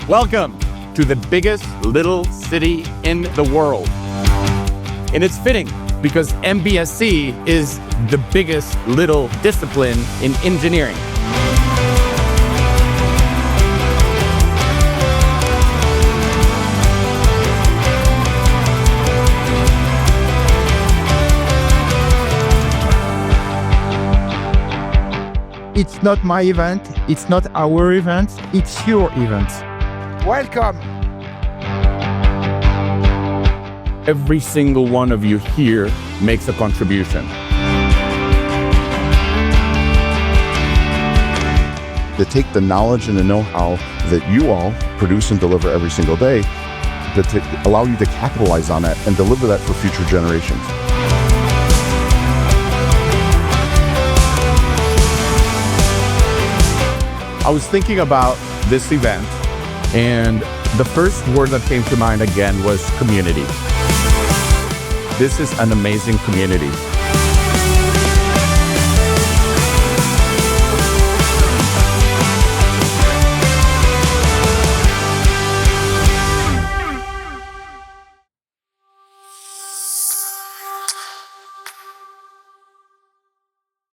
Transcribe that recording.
Welcome to the biggest little city in the world. And it's fitting because MBSE is the biggest little discipline in engineering. It's not my event, it's not our event, it's your event. Welcome! Every single one of you here makes a contribution. To take the knowledge and the know-how that you all produce and deliver every single day, to allow you to capitalize on that and deliver that for future generations. I was thinking about this event, and the first word that came to mind again was community. This is an amazing community.